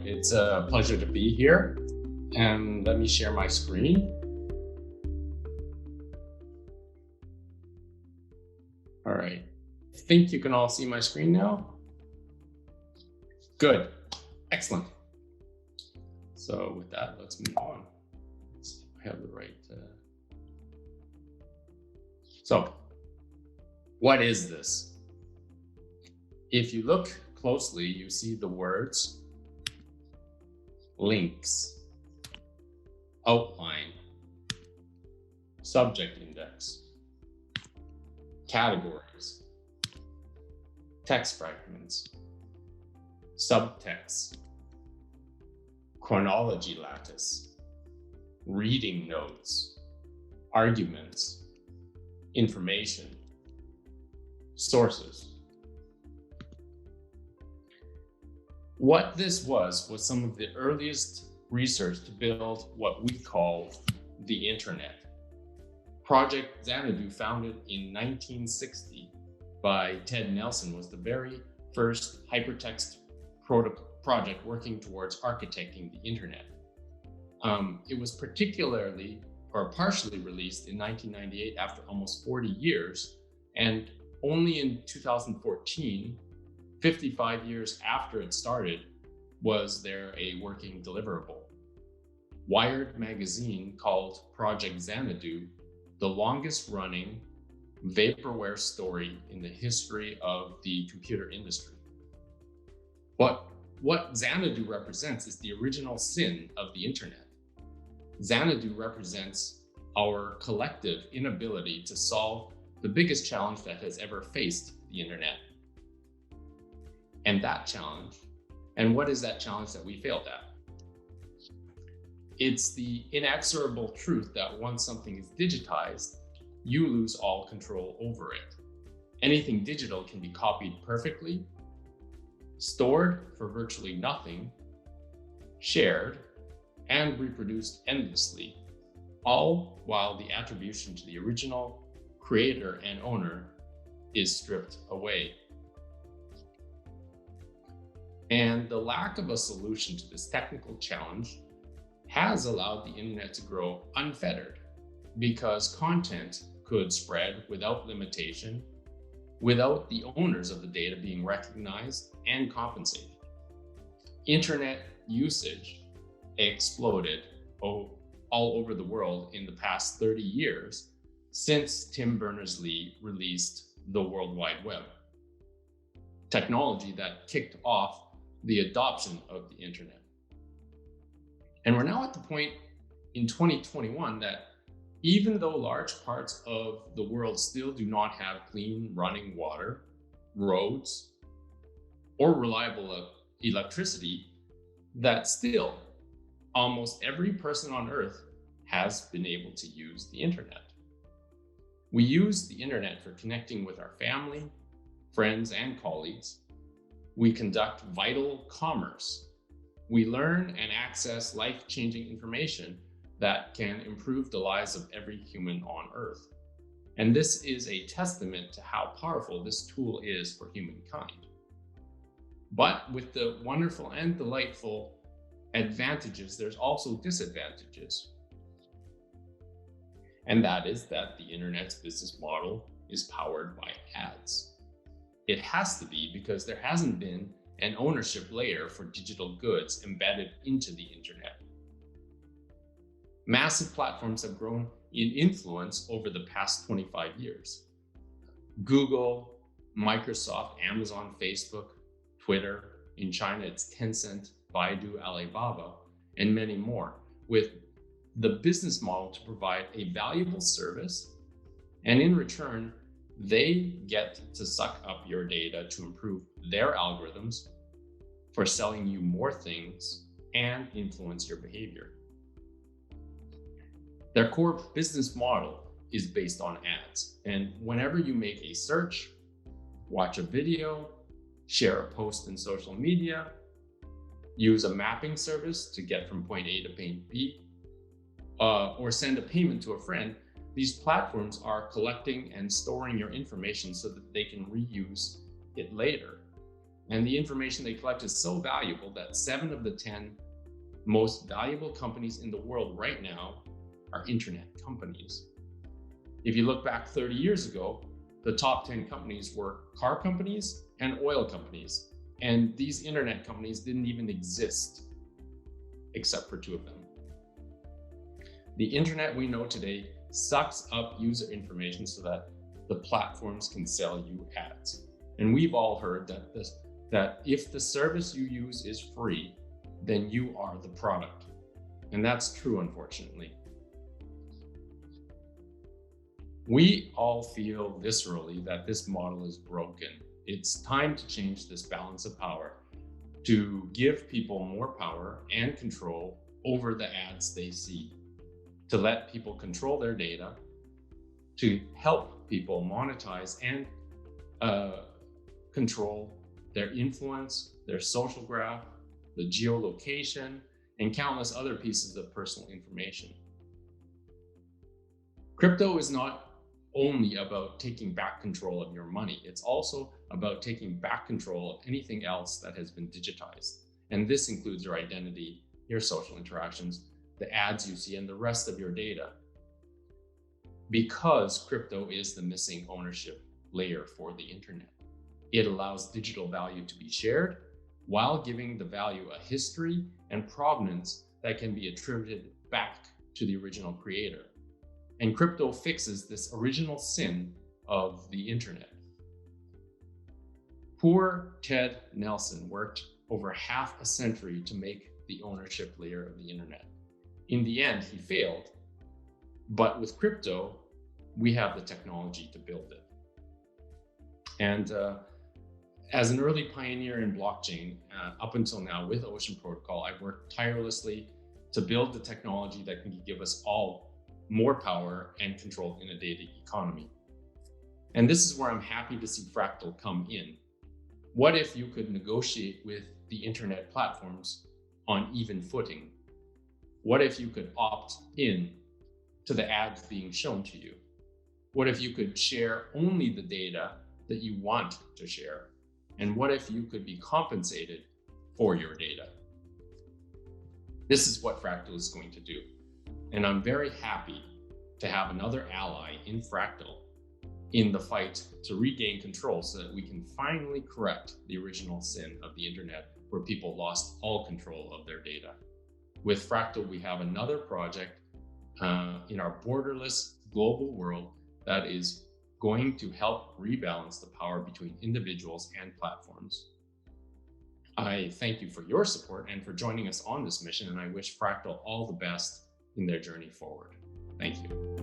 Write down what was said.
It's a pleasure to be here, and let me share my screen. All right, I think you can all see my screen now. Good, excellent. So with that, let's move on. Let's see if I have the right. So what is this? If you look closely, you see the words links, outline, subject index, categories, text fragments, subtext, chronology lattice, reading nodes, arguments, information, sources. What this was some of the earliest research to build what we call the internet. Project Xanadu, founded in 1960 by Ted Nelson, was the very first hypertext project working towards architecting the internet. It was particularly or partially released in 1998 after almost 40 years, and only in 2014, 55 years after it started, was there a working deliverable. Wired magazine called Project Xanadu the longest running vaporware story in the history of the computer industry. But what Xanadu represents is the original sin of the internet. Xanadu represents our collective inability to solve the biggest challenge that has ever faced the internet. And that challenge, and what is that challenge that we failed at? It's the inexorable truth that once something is digitized, you lose all control over it. Anything digital can be copied perfectly, stored for virtually nothing, shared, and reproduced endlessly, all while the attribution to the original creator and owner is stripped away. And the lack of a solution to this technical challenge has allowed the internet to grow unfettered, because content could spread without limitation, without the owners of the data being recognized and compensated. Internet usage exploded all over the world in the past 30 years since Tim Berners-Lee released the World Wide Web, technology that kicked off the adoption of the internet. And we're now at the point in 2021 that even though large parts of the world still do not have clean running water, roads, or reliable electricity, that still almost every person on Earth has been able to use the internet. We use the internet for connecting with our family, friends, and colleagues. We conduct vital commerce. We learn and access life-changing information that can improve the lives of every human on Earth. And this is a testament to how powerful this tool is for humankind. But with the wonderful and delightful advantages, there's also disadvantages. And that is that the internet's business model is powered by ads. It has to be, because there hasn't been an ownership layer for digital goods embedded into the internet. Massive platforms have grown in influence over the past 25 years. Google, Microsoft, Amazon, Facebook, Twitter. In China, it's Tencent, Baidu, Alibaba, and many more, with the business model to provide a valuable service, and in return, they get to suck up your data to improve their algorithms for selling you more things and influence your behavior. Their core business model is based on ads. And whenever you make a search, watch a video, share a post in social media, use a mapping service to get from point A to point B, or send a payment to a friend, these platforms are collecting and storing your information so that they can reuse it later. And the information they collect is so valuable that 7 of the 10 most valuable companies in the world right now are internet companies. If you look back 30 years ago, the top 10 companies were car companies and oil companies. And these internet companies didn't even exist, except for 2 of them. The internet we know today sucks up user information so that the platforms can sell you ads. And we've all heard that if the service you use is free, then you are the product. And that's true, unfortunately. We all feel viscerally that this model is broken. It's time to change this balance of power, to give people more power and control over the ads they see, to let people control their data, to help people monetize and control their influence, their social graph, the geolocation, and countless other pieces of personal information. Crypto is not only about taking back control of your money, it's also about taking back control of anything else that has been digitized. And this includes your identity, your social interactions, the ads you see, and the rest of your data. Because crypto is the missing ownership layer for the internet. It allows digital value to be shared while giving the value a history and provenance that can be attributed back to the original creator. And crypto fixes this original sin of the internet. Poor Ted Nelson worked over half a century to make the ownership layer of the internet. In the end, he failed, but with crypto, we have the technology to build it. And as an early pioneer in blockchain, up until now with Ocean Protocol, I've worked tirelessly to build the technology that can give us all more power and control in a data economy. And this is where I'm happy to see Fractal come in. What if you could negotiate with the internet platforms on even footing? What if you could opt in to the ads being shown to you? What if you could share only the data that you want to share? And what if you could be compensated for your data? This is what Fractal is going to do. And I'm very happy to have another ally in Fractal in the fight to regain control so that we can finally correct the original sin of the internet where people lost all control of their data. With Fractal, we have another project in our borderless global world that is going to help rebalance the power between individuals and platforms. I thank you for your support and for joining us on this mission, and I wish Fractal all the best in their journey forward. Thank you.